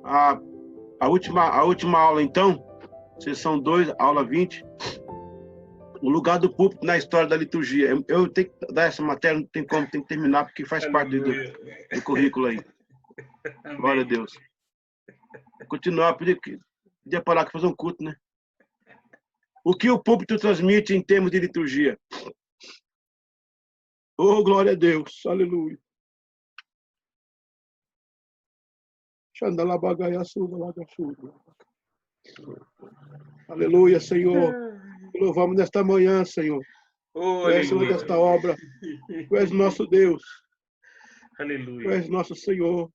a, a última aula, então, sessão 2, aula 20, o lugar do púlpito na história da liturgia. Eu tenho que dar essa matéria, não tem como, tem que terminar, porque faz parte do currículo aí. Amém. Glória a Deus. Continuar, podia parar aqui fazer um culto, né? O que o púlpito transmite em termos de liturgia? Oh, glória a Deus. Aleluia. Aleluia, Senhor. Louvamos nesta manhã, Senhor. Tu és Senhor desta obra. Tu és nosso Deus. Aleluia. Tu és nosso Senhor.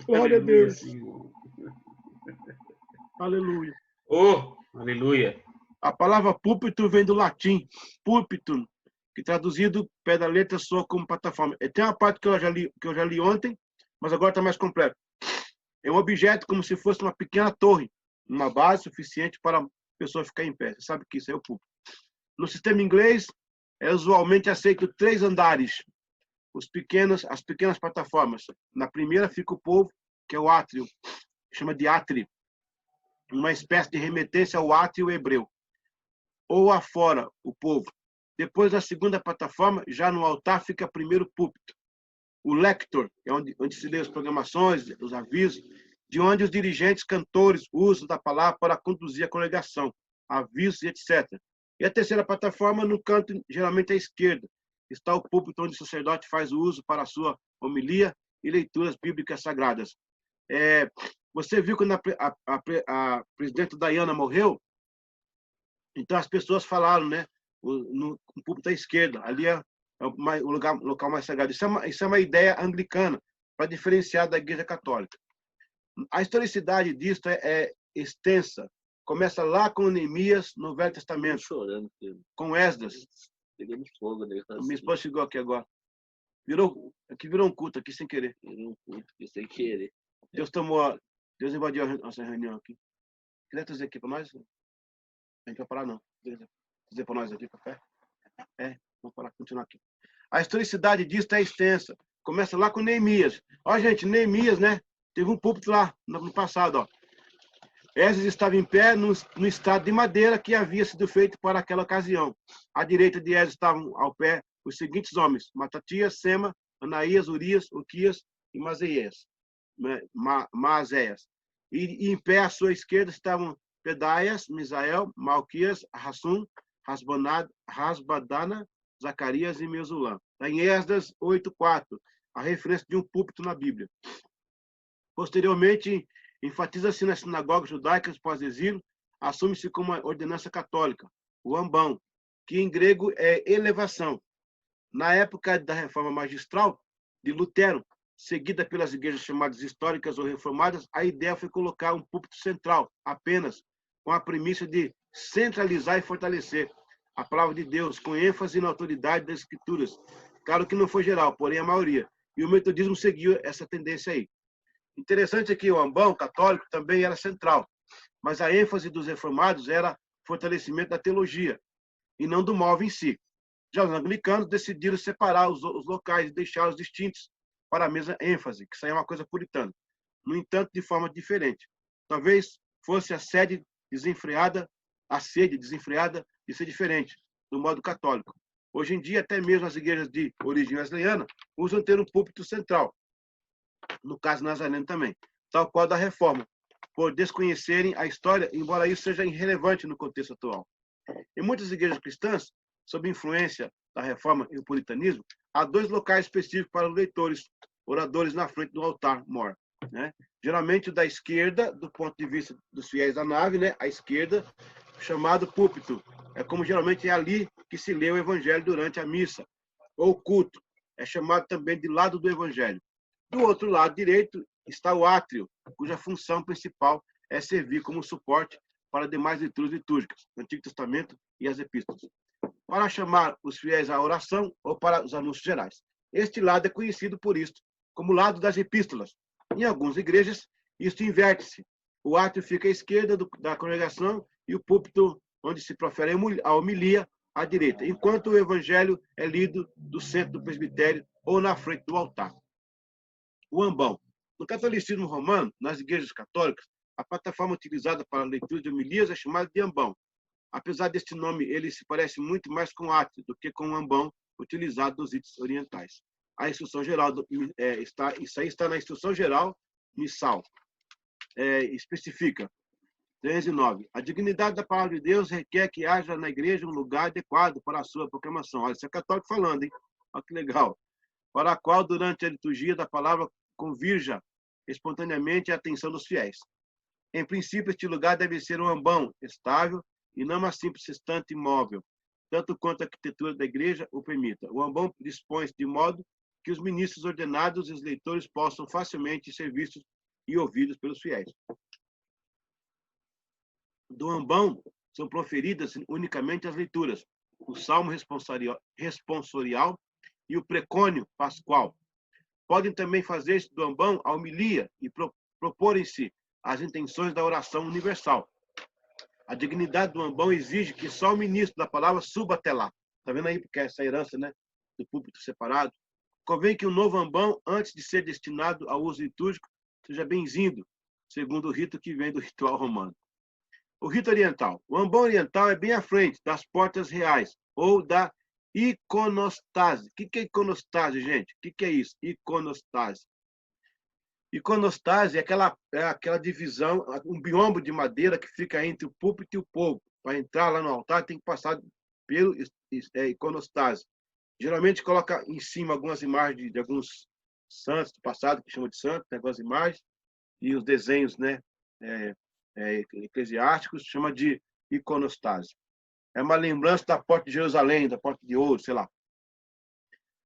Glória a Deus. Senhor. Aleluia. Oh, aleluia. A palavra púlpito vem do latim, púlpito, que traduzido pé da letra soa como plataforma. Tem uma parte que eu já li ontem, mas agora está mais completo. É um objeto como se fosse uma pequena torre, uma base suficiente para a pessoa ficar em pé. Você sabe que isso é o púlpito. No sistema inglês, é usualmente aceito 3 andares, as pequenas plataformas. Na primeira fica o povo, que é o átrio, chama de átrio, uma espécie de remetência ao átrio hebreu. Ou afora, o povo. Depois da segunda plataforma, já no altar, fica primeiro o púlpito. O lector, é onde se lê as programações, os avisos, de onde os dirigentes, cantores usam da palavra para conduzir a congregação, avisos e etc. E a terceira plataforma, no canto, geralmente à esquerda, está o púlpito onde o sacerdote faz o uso para a sua homilia e leituras bíblicas sagradas. Você viu quando a presidente Diana morreu? Então as pessoas falaram, né? No púlpito à esquerda, ali é o local mais sagrado. Isso é uma ideia anglicana, para diferenciar da Igreja Católica. A historicidade disso é extensa. Começa lá com Neemias, no Velho Testamento. Chorando, com Esdras. Pegando fogo, né? Minha esposa chegou aqui agora. Virou um culto aqui sem querer. Virou um culto aqui sem querer. Deus invadiu a nossa reunião aqui. Queria trazer aqui para nós? A gente vai parar, não. Trazer para nós aqui, café? Vamos parar, continuar aqui. A historicidade disso é extensa. Começa lá com Neemias. Ó, gente, Neemias, né? Teve um púlpito lá no passado, ó. Esdras estava em pé no estrado de madeira que havia sido feito para aquela ocasião. À direita de Esdras estavam ao pé os seguintes homens: Matatias, Sema, Anaías, Urias, Uquias e Maazéias. E em pé à sua esquerda estavam Pedaias, Misael, Malquias, Hassum, Rasbadana, Zacarias e Mesulã. Em Esdras 8:4, a referência de um púlpito na Bíblia. Posteriormente, enfatiza-se nas sinagogas judaicas pós-exílio, assume-se como uma ordenança católica, o ambão, que em grego é elevação. Na época da reforma magistral de Lutero, seguida pelas igrejas chamadas históricas ou reformadas, a ideia foi colocar um púlpito central, apenas, com a premissa de centralizar e fortalecer a palavra de Deus, com ênfase na autoridade das Escrituras. Claro que não foi geral, porém a maioria. E o metodismo seguiu essa tendência aí. Interessante é que o ambão católico também era central, mas a ênfase dos reformados era fortalecimento da teologia, e não do móvel em si. Já os anglicanos decidiram separar os locais e deixá-los distintos para a mesma ênfase, que isso aí é uma coisa puritana. No entanto, de forma diferente. Talvez fosse a sede desenfreada de ser diferente, do modo católico. Hoje em dia, até mesmo as igrejas de origem wesleyana usam ter um púlpito central, no caso nazareno também, tal qual da reforma, por desconhecerem a história, embora isso seja irrelevante no contexto atual. Em muitas igrejas cristãs, sob influência da reforma e o puritanismo, há 2 locais específicos para os leitores, oradores na frente do altar-mor, né? Geralmente o da esquerda, do ponto de vista dos fiéis da nave, né? A esquerda, chamado púlpito. É como geralmente é ali que se lê o evangelho durante a missa, ou culto. É chamado também de lado do evangelho. Do outro lado direito está o átrio, cuja função principal é servir como suporte para demais leituras litúrgicas, o Antigo Testamento e as epístolas, para chamar os fiéis à oração ou para os anúncios gerais. Este lado é conhecido por isto como lado das epístolas. Em algumas igrejas, isto inverte-se. O átrio fica à esquerda da congregação e o púlpito, onde se profere a homilia, à direita, enquanto o evangelho é lido do centro do presbitério ou na frente do altar. O ambão. No catolicismo romano, nas igrejas católicas, a plataforma utilizada para a leitura de homilias é chamada de ambão. Apesar deste nome, ele se parece muito mais com o átrio do que com o ambão utilizado nos ritos orientais. A instrução geral isso aí está na instrução geral missal. Especifica 13:9. A dignidade da palavra de Deus requer que haja na igreja um lugar adequado para a sua proclamação. Olha, isso é católico falando, hein? Olha que legal. Para a qual, durante a liturgia da palavra, convirja espontaneamente a atenção dos fiéis. Em princípio, este lugar deve ser um ambão estável e não uma simples estante imóvel, tanto quanto a arquitetura da igreja o permita. O ambão dispõe-se de modo que os ministros ordenados e os leitores possam facilmente ser vistos e ouvidos pelos fiéis. Do ambão são proferidas unicamente as leituras, o salmo responsorial e o precônio pascual. Podem também fazer-se do ambão a homilia e proporem-se as intenções da oração universal. A dignidade do ambão exige que só o ministro da palavra suba até lá. Está vendo aí, porque essa herança, né, do púlpito separado. Convém que o novo ambão, antes de ser destinado ao uso litúrgico, seja benzido, segundo o rito que vem do ritual romano. O rito oriental. O ambão oriental é bem à frente das portas reais, ou da iconostase. O que é iconostase, gente? O que é isso? Iconostase. Iconostase é aquela divisão, um biombo de madeira que fica entre o púlpito e o povo. Para entrar lá no altar, tem que passar pelo iconostase. Geralmente coloca em cima algumas imagens de alguns santos do passado, que chama de santos, né, algumas imagens, e os desenhos, né, eclesiásticos, chama de iconostase. É uma lembrança da porta de Jerusalém, da porta de ouro, sei lá.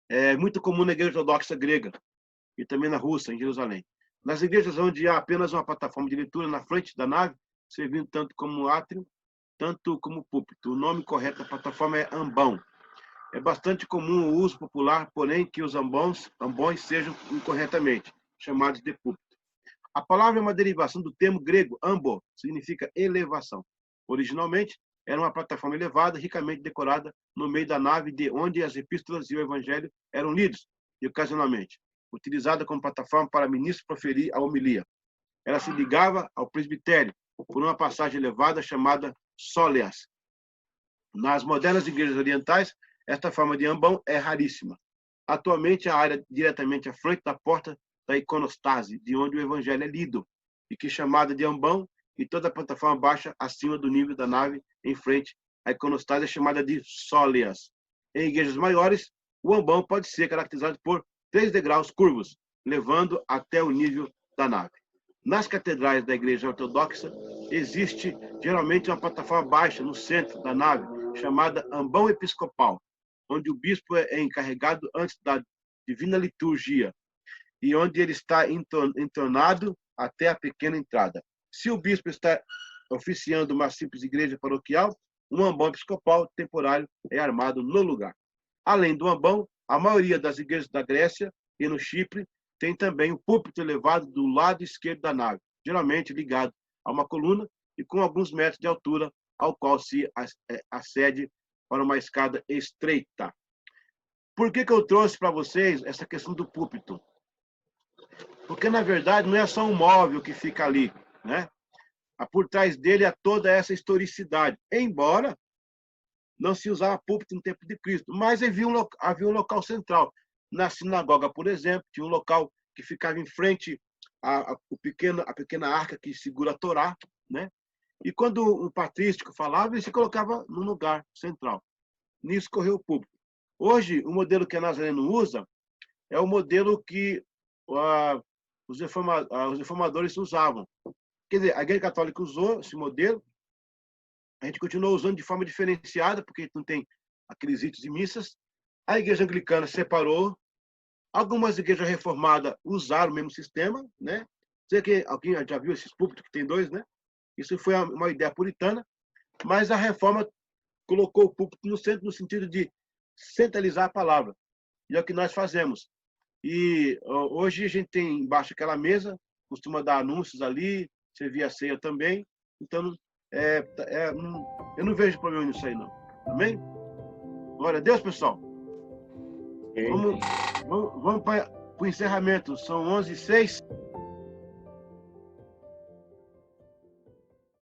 É muito comum na igreja ortodoxa grega e também na Rússia, em Jerusalém. Nas igrejas onde há apenas uma plataforma de leitura na frente da nave, servindo tanto como átrio, tanto como púlpito. O nome correto da plataforma é ambão. É bastante comum o uso popular, porém, que os ambões sejam incorretamente chamados de púlpito. A palavra é uma derivação do termo grego ambo, significa elevação. Originalmente, era uma plataforma elevada, ricamente decorada no meio da nave, de onde as epístolas e o evangelho eram lidos, e ocasionalmente, utilizada como plataforma para ministro proferir a homilia. Ela se ligava ao presbitério por uma passagem elevada chamada sóleas. Nas modernas igrejas orientais, esta forma de ambão é raríssima. Atualmente, a área diretamente à frente da porta da iconostase, de onde o evangelho é lido, e que é chamada de ambão, e toda a plataforma baixa acima do nível da nave, em frente à iconostase, é chamada de sóleas. Em igrejas maiores, o ambão pode ser caracterizado por 3 degraus curvos, levando até o nível da nave. Nas catedrais da igreja ortodoxa, existe geralmente uma plataforma baixa no centro da nave, chamada ambão episcopal, onde o bispo é encarregado antes da divina liturgia, e onde ele está entornado até a pequena entrada. Se o bispo está oficiando uma simples igreja paroquial, um ambão episcopal temporário é armado no lugar. Além do ambão, a maioria das igrejas da Grécia e no Chipre tem também o púlpito elevado do lado esquerdo da nave, geralmente ligado a uma coluna e com alguns metros de altura, ao qual se acede para uma escada estreita. Por que eu trouxe para vocês essa questão do púlpito? Porque, na verdade, não é só um móvel que fica ali, né? Por trás dele é toda essa historicidade. Embora não se usava púlpito no tempo de Cristo, mas havia um local central. Na sinagoga, por exemplo, tinha um local que ficava em frente à pequena arca que segura a Torá, né? E quando o patrístico falava, ele se colocava no lugar central. Nisso correu o púlpito. Hoje, o modelo que a Nazareno usa é o modelo que os reformadores usavam. Quer dizer, a Igreja Católica usou esse modelo, a gente continuou usando de forma diferenciada, porque não tem aqueles ritos de missas. A Igreja Anglicana separou. Algumas igrejas reformadas usaram o mesmo sistema, né? Sei que alguém já viu esses púlpitos que tem 2, né? Isso foi uma ideia puritana, mas a reforma colocou o púlpito no centro, no sentido de centralizar a palavra. E é o que nós fazemos. E hoje a gente tem embaixo aquela mesa, costuma dar anúncios ali, servir a ceia também. Então, eu não vejo problema nisso aí, não. Amém? Glória a Deus, pessoal. Vamos para o encerramento. São 11h06.